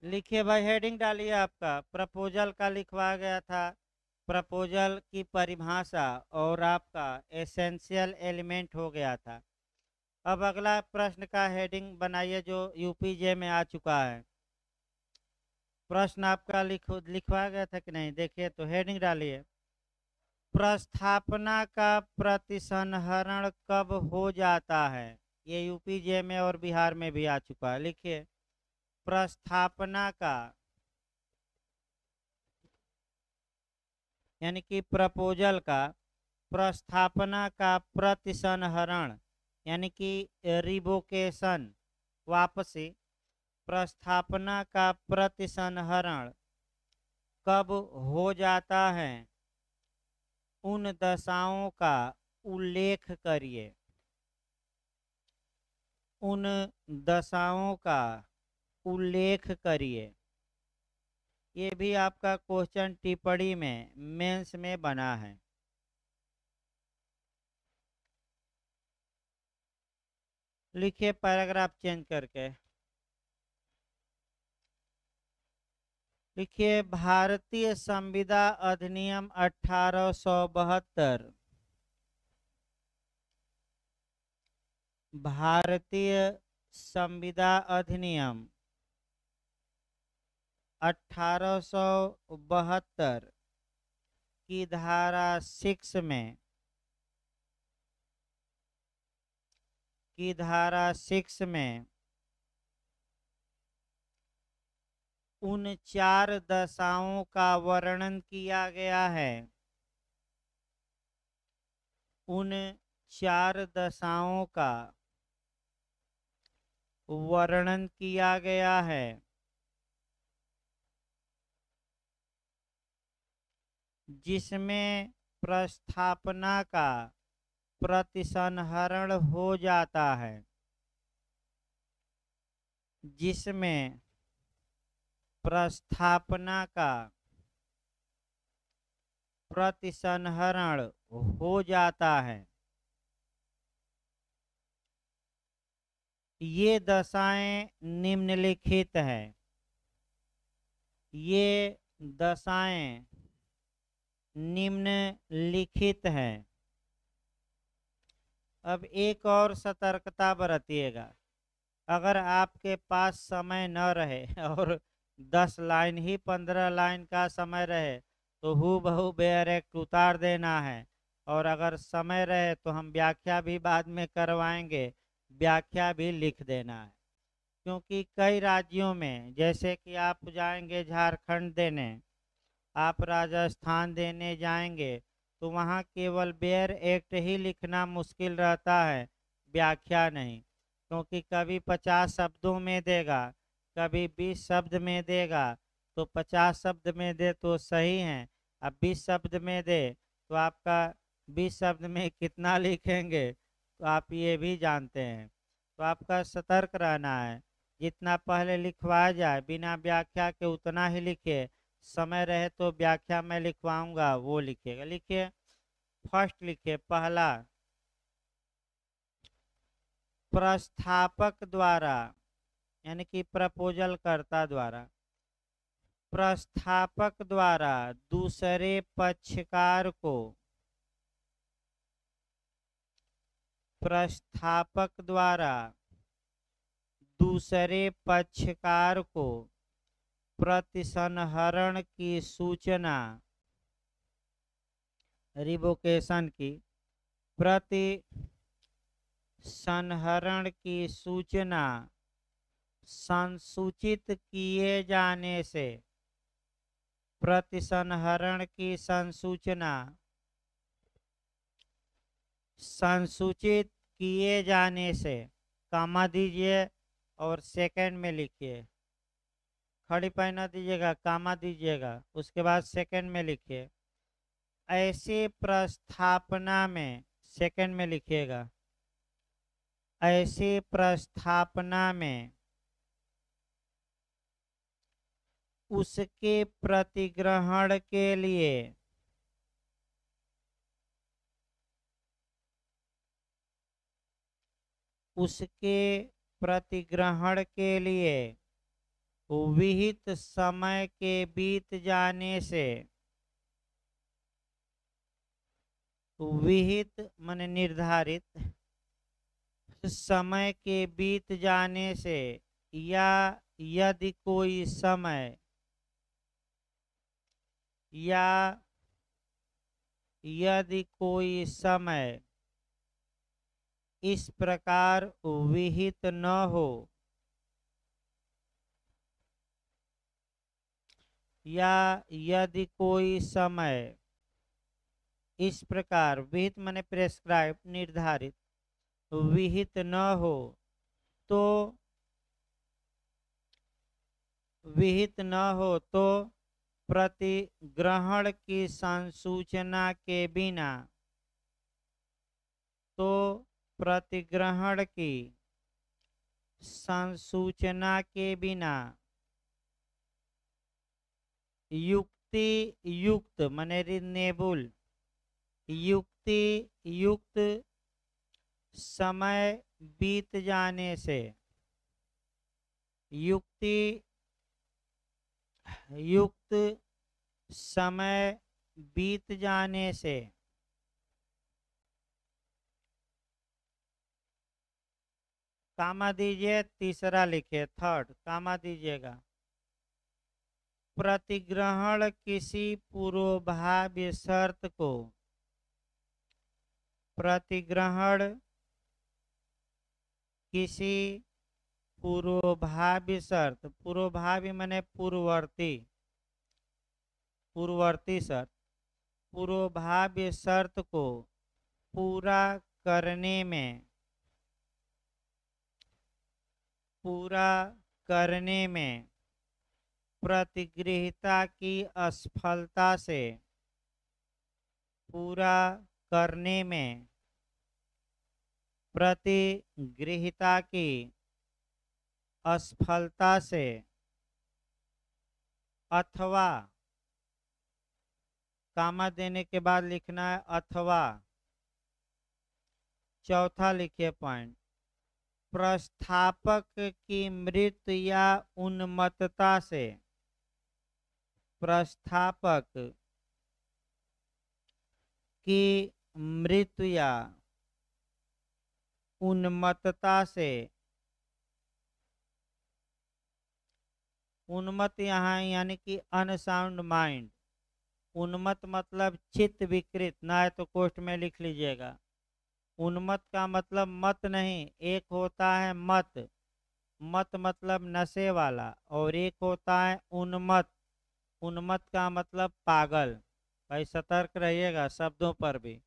लिखिए भाई, हेडिंग डालिए। आपका प्रपोजल का लिखवा गया था, प्रपोजल की परिभाषा और आपका एसेंशियल एलिमेंट हो गया था। अब अगला प्रश्न का हेडिंग बनाइए जो यूपीजे में आ चुका है। प्रश्न आपका लिखवा गया था कि नहीं, देखिए तो हेडिंग डालिए। प्रस्थापना का प्रतिसंहरण कब हो जाता है? ये यूपीजे में और बिहार में भी आ चुका है। लिखिए, प्रस्थापना का यानी कि प्रपोजल का प्रस्थापना का प्रतिसंहरण यानी कि रिवोकेशन, वापसी, प्रस्थापना का प्रतिसंहरण कब हो जाता है, उन दशाओं का उल्लेख करिए। उन दशाओं का उल्लेख करिए। ये भी आपका क्वेश्चन टिप्पणी में मेंस में बना है। लिखिए पैराग्राफ चेंज करके। लिखिए, भारतीय संविदा अधिनियम 1872। भारतीय संविदा अधिनियम 1872 की धारा 6 में उन चार दशाओं का वर्णन किया गया है। उन चार दशाओं का वर्णन किया गया है जिसमें प्रस्थापना का प्रतिसंहरण हो जाता है। जिसमें प्रस्थापना का प्रतिसंहरण हो जाता है। ये दशाएं निम्नलिखित है। ये दशाएं निम्नलिखित है। अब एक और सतर्कता बरतिएगा। अगर आपके पास समय न रहे और 10 लाइन ही 15 लाइन का समय रहे तो हूबहू डायरेक्ट उतार देना है। और अगर समय रहे तो हम व्याख्या भी बाद में करवाएंगे, व्याख्या भी लिख देना है। क्योंकि कई राज्यों में, जैसे कि आप जाएंगे झारखंड देने, आप राजस्थान देने जाएंगे, तो वहाँ केवल बेयर एक्ट ही लिखना मुश्किल रहता है, व्याख्या नहीं। क्योंकि कभी 50 शब्दों में देगा, कभी 20 शब्द में देगा। तो 50 शब्द में दे तो सही है, अब 20 शब्द में दे तो आपका 20 शब्द में कितना लिखेंगे तो आप ये भी जानते हैं। तो आपका सतर्क रहना है। जितना पहले लिखवाया जाए बिना व्याख्या के उतना ही लिखे। समय रहे तो व्याख्या में लिखवाऊंगा, वो लिखिएगा। लिखिए, फर्स्ट लिखिए, पहला, प्रस्थापक द्वारा यानी कि प्रपोजल कर्ता द्वारा, प्रस्थापक द्वारा दूसरे पक्षकार को, प्रस्थापक द्वारा दूसरे पक्षकार को प्रतिसंहरण की सूचना, रिवोकेशन की, प्रतिसंहरण की सूचना संसूचित किए जाने से, प्रतिसंहरण की संसूचना संसूचित किए जाने से, कामा दीजिए और सेकंड में लिखिए। खड़ी पहना दीजिएगा, कामा दीजिएगा, उसके बाद सेकंड में लिखिए। ऐसी प्रस्थापना में, सेकंड में लिखिएगा, ऐसी प्रस्थापना में उसके प्रतिग्रहण के लिए उसके प्रतिग्रहण के लिए विहित समय के बीत जाने से, विहित माने निर्धारित, समय के बीत जाने से, या यदि कोई समय, या यदि कोई समय इस प्रकार विहित न हो, या यदि कोई समय इस प्रकार, विहित माने प्रेस्क्राइब निर्धारित, विहित न हो, तो विहित न हो तो प्रतिग्रहण की संसूचना के बिना, तो प्रतिग्रहण की संसूचना के बिना युक्ति युक्त माने रीजनेबल, युक्ति युक्त समय बीत जाने से, युक्ति युक्त समय बीत जाने से, कामा दीजिए, तीसरा लिखिए, थर्ड कामा दीजिएगा। प्रतिग्रहण किसी पूर्वभाव्य शर्त को, प्रतिग्रहण किसी पूर्वभाव्य शर्त, पूर्वभाव्य माने पूर्ववर्ती, पूर्ववर्ती शर्त, पूर्वभाव्य शर्त को पूरा करने में, पूरा करने में प्रतिगृहीता की असफलता से, पूरा करने में प्रतिगृहीता की असफलता से, अथवा, कामा देने के बाद लिखना है अथवा, चौथा लिखिए पॉइंट, प्रस्थापक की मृत्यु या उन्मत्तता से, प्रस्थापक की मृत्यु या उन्मत्तता से, उन्मत्त यहाँ यानी कि अनसाउंड माइंड, उन्मत्त मतलब चित्त विकृत, ना है तो कोष्ठ में लिख लीजिएगा। उन्मत्त का मतलब मत नहीं, एक होता है मत, मत मतलब नशे वाला, और एक होता है उन्मत्त, उन्मत्त का मतलब पागल। भाई सतर्क रहिएगा शब्दों पर भी।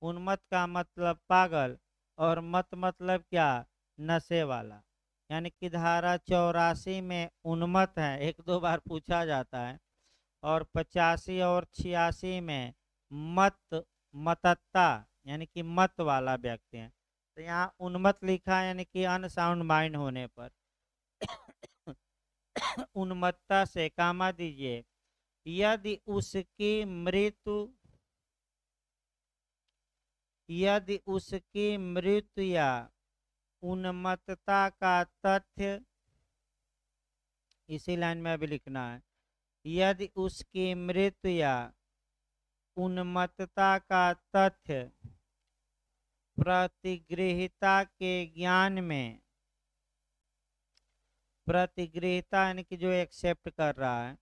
उन्मत्त का मतलब पागल और मत मतलब क्या, नशे वाला। यानी कि धारा 84 में उन्मत्त है, एक दो बार पूछा जाता है, और 85 और 86 में मत, मतत्ता यानी कि मत वाला व्यक्ति है। तो यहाँ उन्मत्त लिखा यानी कि अनसाउंड माइंड होने पर उन्मत्तता से, कामा दीजिए, यदि उसकी मृत्यु, यदि उसकी मृत्यु या उन्मत्तता का तथ्य, इसी लाइन में अभी लिखना है, यदि उसकी मृत्यु या उन्मत्तता का तथ्य प्रतिगृहीता के ज्ञान में, प्रतिगृहीता यानी कि जो एक्सेप्ट कर रहा है,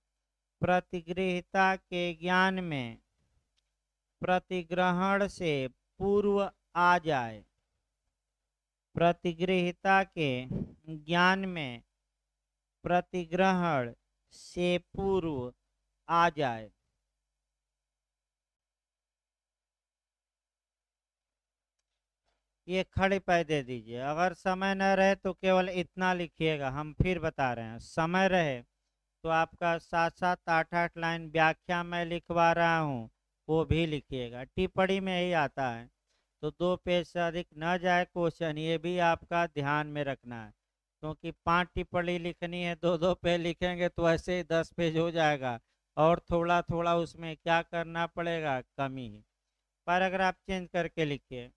प्रतिगृहीता के ज्ञान में प्रतिग्रहण से पूर्व आ जाए, प्रतिगृहीता के ज्ञान में प्रतिग्रहण से पूर्व आ जाए। ये खड़े पै दे दीजिए। अगर समय न रहे तो केवल इतना लिखिएगा, हम फिर बता रहे हैं। समय रहे तो आपका 7-7 8-8 लाइन व्याख्या में लिखवा रहा हूँ, वो भी लिखिएगा। टिप्पणी में ही आता है, तो 2 पेज से अधिक न जाए क्वेश्चन, ये भी आपका ध्यान में रखना है। क्योंकि 5 टिप्पणी लिखनी है, 2-2 पेज लिखेंगे तो ऐसे ही 10 पेज हो जाएगा, और थोड़ा थोड़ा उसमें क्या करना पड़ेगा, कमी ही। पैराग्राफ चेंज करके लिखिए।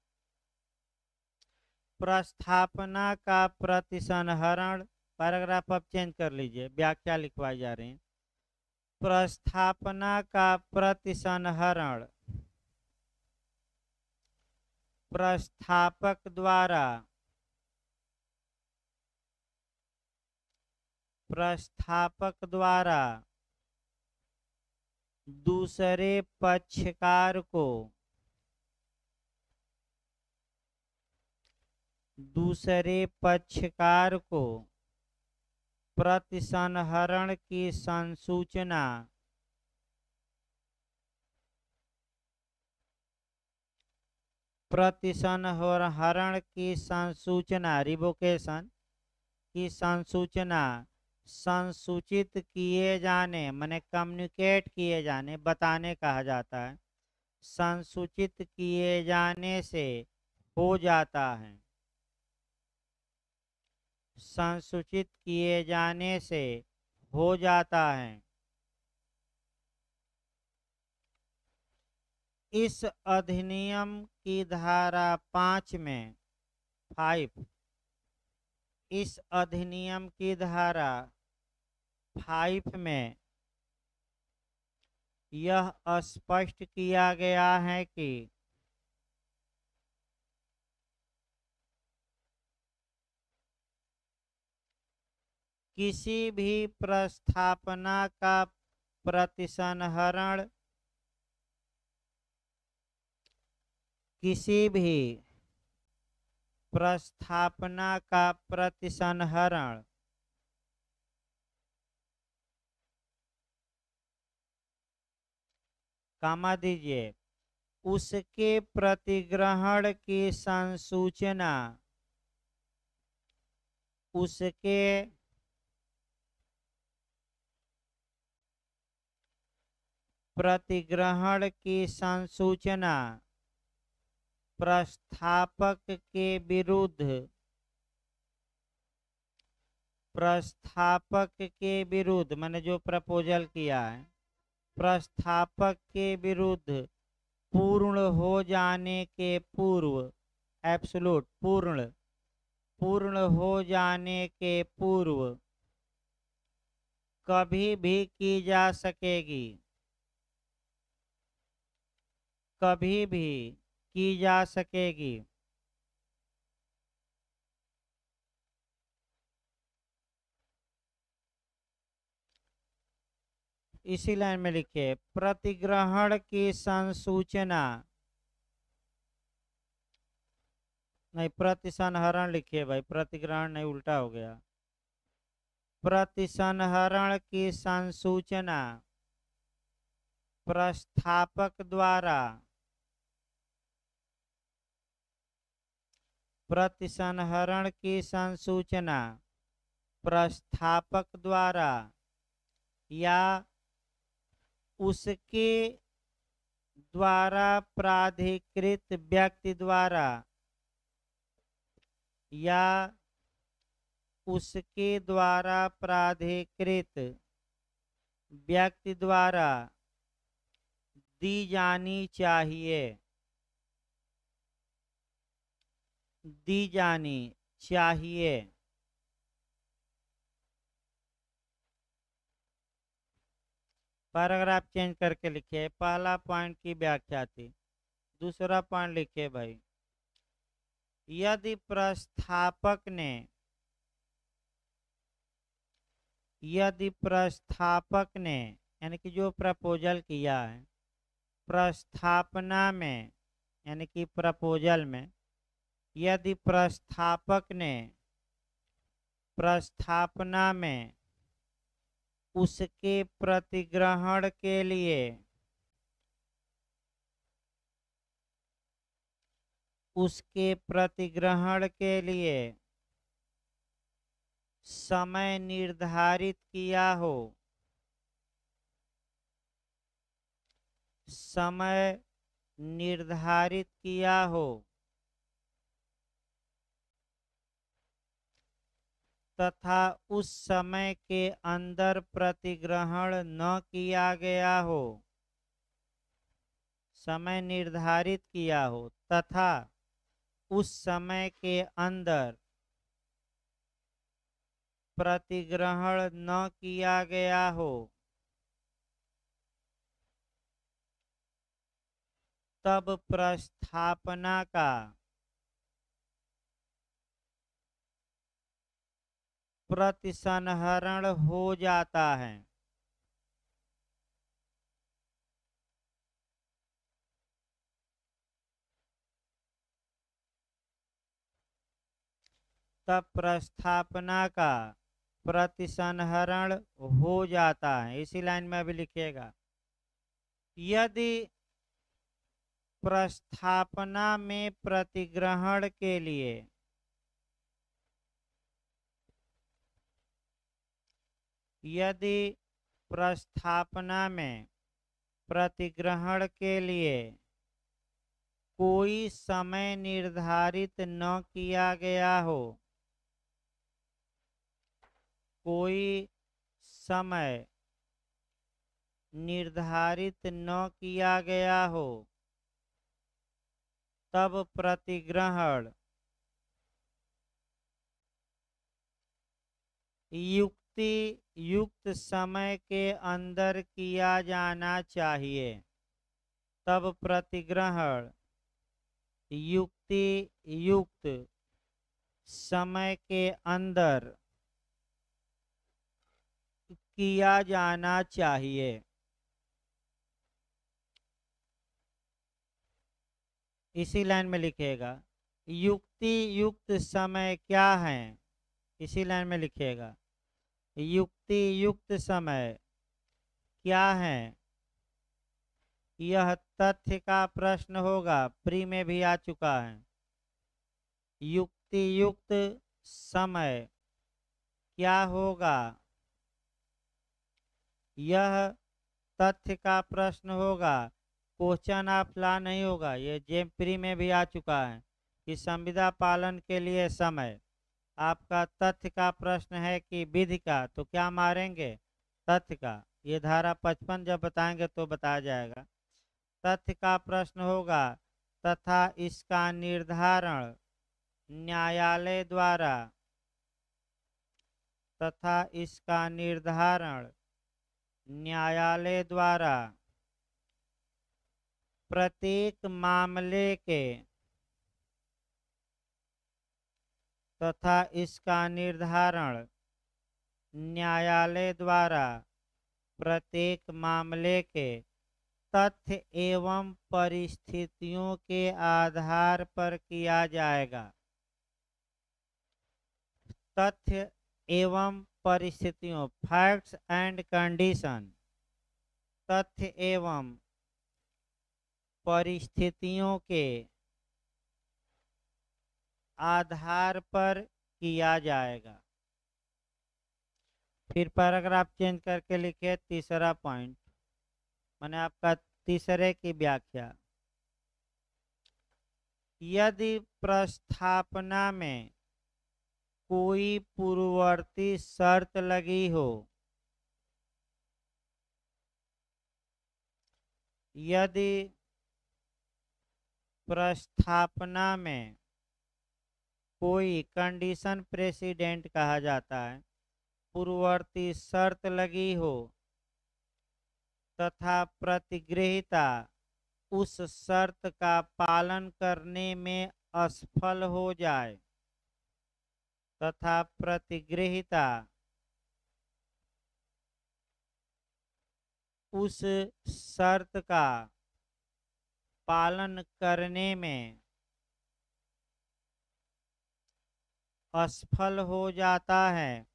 प्रस्थापना का प्रतिसंहरण पैराग्राफ अब चेंज कर लीजिए, व्याख्या लिखवाई जा रही है। प्रस्थापना का प्रतिसंहरण प्रस्थापक द्वारा दूसरे पक्षकार को प्रतिसंहरण की संसूचना रिवोकेशन की संसूचना संसूचित किए जाने माने कम्युनिकेट किए जाने, बताने कहा जाता है, संसूचित किए जाने से हो जाता है, संसूचित किए जाने से हो जाता है। इस अधिनियम की धारा 5 में 5 इस अधिनियम की धारा 5 में यह स्पष्ट किया गया है कि किसी भी प्रस्थापना का प्रतिसंहरण कामा दीजिए उसके प्रतिग्रहण की संसूचना प्रस्थापक के विरुद्ध मैंने जो प्रपोजल किया है, प्रस्थापक के विरुद्ध पूर्ण हो जाने के पूर्व, एब्सोल्यूट पूर्ण हो जाने के पूर्व कभी भी की जा सकेगी। इसी लाइन में लिखिए प्रतिग्रहण की संसूचना, नहीं प्रतिसंहरण लिखिए भाई, प्रतिग्रहण नहीं उल्टा हो गया। प्रतिसंहरण की संसूचना प्रस्थापक द्वारा या उसके द्वारा प्राधिकृत व्यक्ति द्वारा दी जानी चाहिए। पैराग्राफ चेंज करके लिखिए। पहला पॉइंट की व्याख्या थी, दूसरा पॉइंट लिखिए भाई, यदि प्रस्थापक ने यानी कि जो प्रपोजल किया है प्रस्थापना में यानी कि प्रपोजल में, यदि प्रस्थापक ने प्रस्थापना में उसके प्रतिग्रहण के लिए समय निर्धारित किया हो तथा उस समय के अंदर प्रतिग्रहण न किया गया हो, समय निर्धारित किया हो तथा उस समय के अंदर प्रतिग्रहण न किया गया हो तब प्रस्थापना का प्रतिसंहरण हो जाता है। तब प्रस्थापना का प्रतिसंहरण हो जाता है। इसी लाइन में अभी लिखिएगा, यदि प्रस्थापना में प्रतिग्रहण के लिए यदि प्रस्थापना में प्रतिग्रहण के लिए कोई समय निर्धारित न किया गया हो, कोई समय निर्धारित न किया गया हो तब प्रतिग्रहण युक्त समय के अंदर किया जाना चाहिए। तब प्रतिग्रहण युक्त समय के अंदर किया जाना चाहिए। इसी लाइन में लिखिएगा, युक्त समय क्या है। इसी लाइन में लिखिएगा, युक्त समय क्या है। यह तथ्य का प्रश्न होगा, प्री में भी आ चुका है। युक्त समय क्या होगा, यह तथ्य का प्रश्न होगा। क्वेश्चन ऑफ ला नहीं होगा। ये जेम प्री में भी आ चुका है कि संविदा पालन के लिए समय। आपका तथ्य का प्रश्न है कि विधि का, तो क्या मारेंगे, तथ्य का। ये धारा 55 जब बताएंगे तो बताया जाएगा। तथ्य का प्रश्न होगा तथा इसका निर्धारण न्यायालय द्वारा प्रत्येक मामले के तथा इसका निर्धारण न्यायालय द्वारा प्रत्येक मामले के तथ्य एवं परिस्थितियों के आधार पर किया जाएगा। तथ्य एवं परिस्थितियों, फैक्ट्स एंड कंडीशन, तथ्य एवं परिस्थितियों के आधार पर किया जाएगा। फिर पैराग्राफ चेंज करके लिखे तीसरा पॉइंट, माने आपका तीसरे की व्याख्या। यदि प्रस्थापना में कोई पूर्ववर्ती शर्त लगी हो, यदि प्रस्थापना में कोई कंडीशन प्रेसिडेंट कहा जाता है, पूर्ववर्ती शर्त लगी हो तथा प्रतिगृहीता उस शर्त का पालन करने में असफल हो जाए, तथा प्रतिगृहीता उस शर्त का पालन करने में असफल हो जाता है,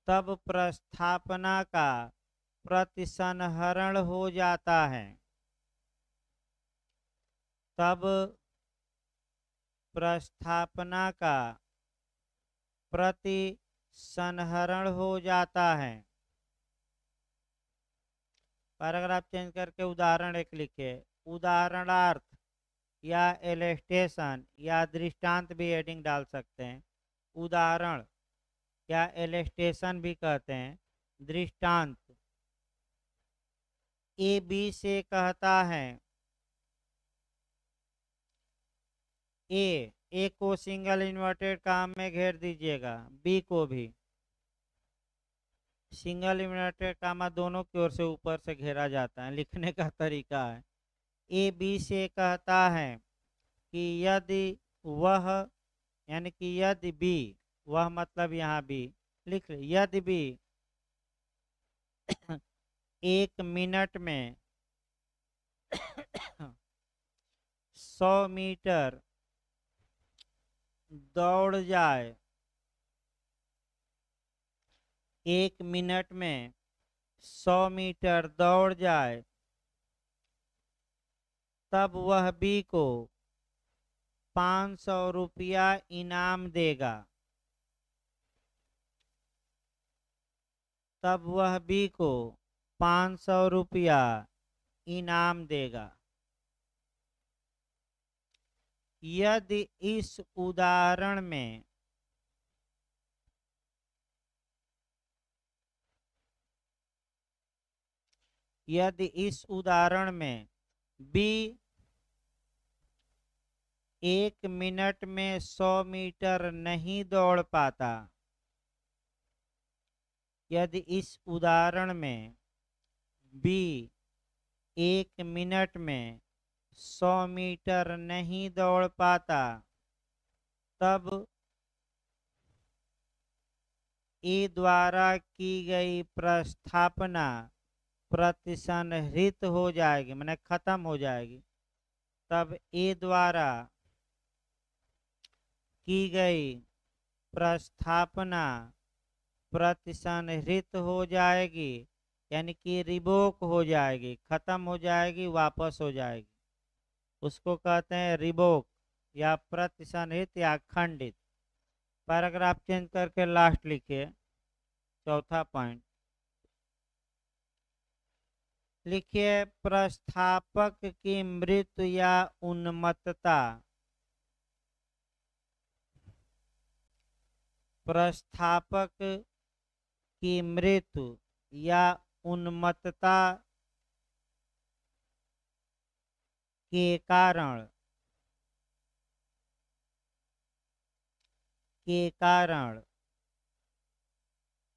तब प्रस्थापना का प्रतिसंहरण हो जाता है। तब प्रस्थापना का प्रतिसंहरण हो जाता है। पैराग्राफ चेंज करके उदाहरण एक लिखे। उदाहरणार्थ या एलेस्टेशन या दृष्टांत भी हेडिंग डाल सकते हैं। उदाहरण या एलेस्टेशन भी कहते हैं। दृष्टांत, ए बी से कहता है, ए को सिंगल इन्वर्टेड काम में घेर दीजिएगा, बी को भी सिंगल इन्वर्टेड कामा दोनों की ओर से ऊपर से घेरा जाता है, लिखने का तरीका है। ए बी से कहता है कि यदि वह, यानी कि यदि बी, वह मतलब यहाँ बी लिख ले, यदि बी 1 मिनट में 100 मीटर दौड़ जाए, 1 मिनट में 100 मीटर दौड़ जाए, तब वह बी को 500 रुपया इनाम देगा। तब वह बी को 500 रुपया इनाम देगा। यदि इस उदाहरण में बी 1 मिनट में 100 मीटर नहीं दौड़ पाता, यदि इस उदाहरण में बी 1 मिनट में 100 मीटर नहीं दौड़ पाता, तब ए द्वारा की गई प्रस्थापना प्रतिसंहृत हो जाएगी, माने खत्म हो जाएगी। तब ए द्वारा की गई प्रस्थापना प्रतिसंहृत हो जाएगी, यानी कि रिवोक हो जाएगी, खत्म हो जाएगी, वापस हो जाएगी। उसको कहते हैं रिवोक या प्रतिसंहृत या खंडित। पैराग्राफ चेंज करके लास्ट लिखिए, चौथा पॉइंट लिखिए, प्रस्थापक की मृत्यु या उन्मत्तता। प्रस्थापक की मृत्यु या उन्मत्तता के कारण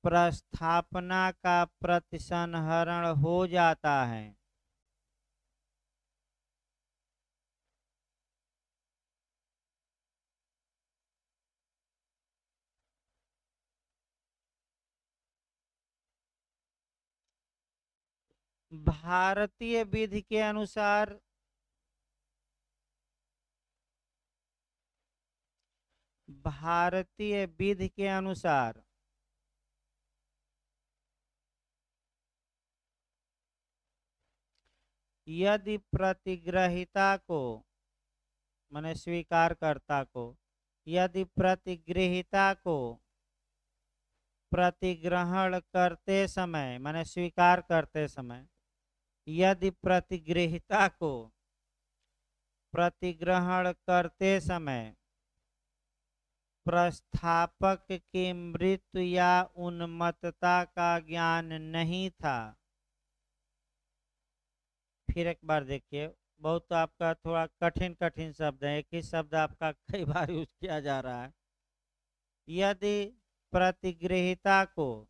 प्रस्थापना का प्रतिसंहरण हो जाता है। भारतीय विधि के अनुसार यदि प्रतिग्रहिता को, माने स्वीकारकर्ता को, यदि प्रतिग्रहिता को प्रतिग्रहण करते समय, माने स्वीकार करते समय, यदि प्रतिग्रहिता को प्रतिग्रहण करते समय प्रस्थापक की मृत्यु या उन्मत्तता का ज्ञान नहीं था। फिर एक बार देखिए, बहुत आपका थोड़ा कठिन शब्द है, एक ही शब्द आपका कई बार यूज किया जा रहा है। यदि प्रतिग्रहिता को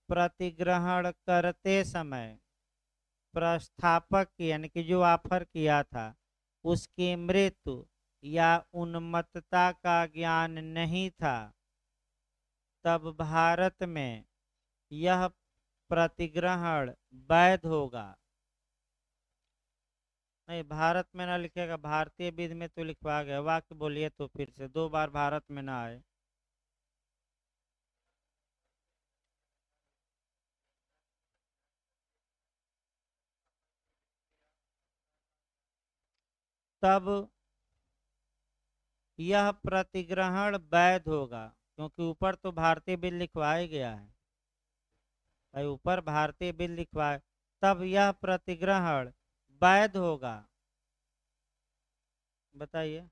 प्रतिग्रहण करते समय प्रस्थापक यानी कि जो ऑफर किया था उसकी मृत्यु या उन्मत्तता का ज्ञान नहीं था, तब भारत में यह प्रतिग्रहण वैध होगा। नहीं, भारत में ना लिखेगा, भारतीय विधि में तो लिखवा गया। वाक्य बोलिए तो फिर से, 2 बार भारत में ना आए। तब यह प्रतिग्रहण वैध होगा, क्योंकि ऊपर तो भारतीय बिल लिखवाया गया है भाई, ऊपर भारतीय बिल लिखवाए, तब यह प्रतिग्रहण वैध होगा। बताइए,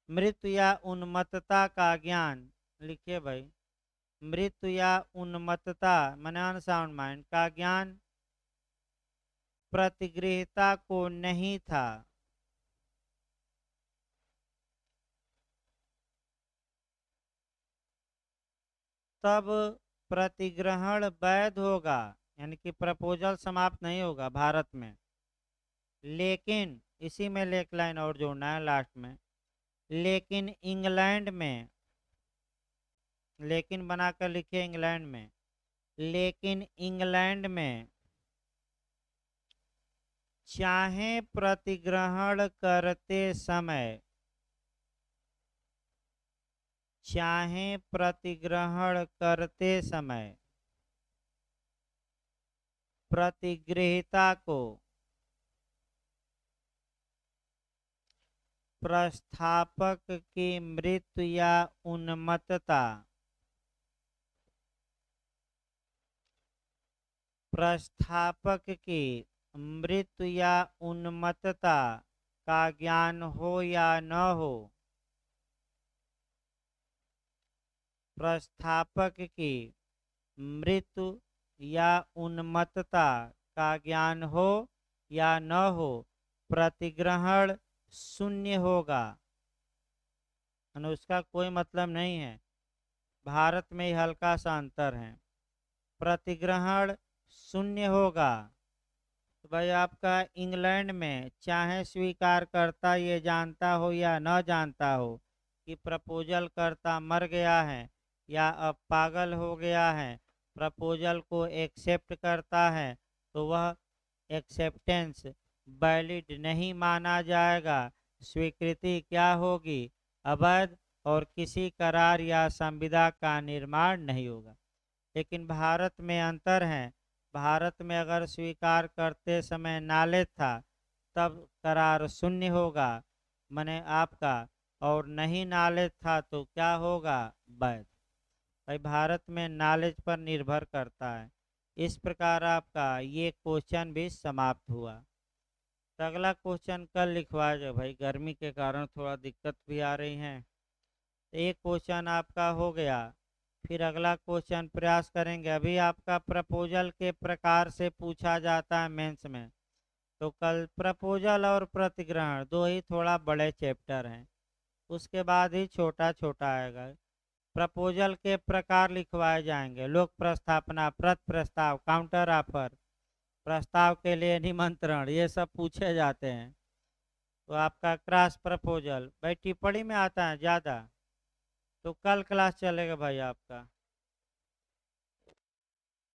मृत्यु या उन्मत्तता का ज्ञान लिखिए भाई, मृत्यु या उन्मत्तता माने अनसाउंड माइंड का ज्ञान प्रतिग्रहिता को नहीं था, तब प्रतिग्रहण वैध होगा, यानी कि प्रपोजल समाप्त नहीं होगा भारत में। लेकिन इसी में एक लाइन और जोड़ना है लास्ट में, लेकिन इंग्लैंड में, लेकिन बनाकर लिखिए इंग्लैंड में, लेकिन इंग्लैंड में चाहे प्रतिग्रहण करते समय, चाहे प्रतिग्रहण करते समय प्रतिगृहीता को प्रस्थापक की मृत्यु या उन्मत्तता, प्रस्थापक की मृत्यु या उन्मत्तता का ज्ञान हो या न हो, प्रस्थापक की मृत्यु या उन्मत्तता का ज्ञान हो या न हो, प्रतिग्रहण शून्य होगा। उसका कोई मतलब नहीं है, भारत में हल्का सा अंतर है, प्रतिग्रहण शून्य होगा। तो भाई आपका इंग्लैंड में चाहे स्वीकार करता ये जानता हो या न जानता हो कि प्रपोजल करता मर गया है या अब पागल हो गया है, प्रपोजल को एक्सेप्ट करता है, तो वह एक्सेप्टेंस वैलिड नहीं माना जाएगा। स्वीकृति क्या होगी? अवैध, और किसी करार या संविदा का निर्माण नहीं होगा। लेकिन भारत में अंतर है, भारत में अगर स्वीकार करते समय नालेज था तब करार शून्य होगा माने आपका, और नहीं नालेज था तो क्या होगा? वैध। भाई भारत में नॉलेज पर निर्भर करता है। इस प्रकार आपका ये क्वेश्चन भी समाप्त हुआ। तो अगला क्वेश्चन कल लिखवाया जाए, भाई गर्मी के कारण थोड़ा दिक्कत भी आ रही है। एक क्वेश्चन आपका हो गया, फिर अगला क्वेश्चन प्रयास करेंगे। अभी आपका प्रपोजल के प्रकार से पूछा जाता है मेंस में, तो कल प्रपोजल और प्रतिग्रहण दो ही थोड़ा बड़े चैप्टर हैं, उसके बाद ही छोटा छोटा आएगा। प्रपोजल के प्रकार लिखवाए जाएंगे, लोक प्रस्तावना, प्रत प्रस्ताव, काउंटर ऑफर, प्रस्ताव के लिए निमंत्रण, ये सब पूछे जाते हैं। तो आपका क्रॉस प्रपोजल भाई टिप्पणी में आता है ज़्यादा, तो कल क्लास चलेगा भाई आपका।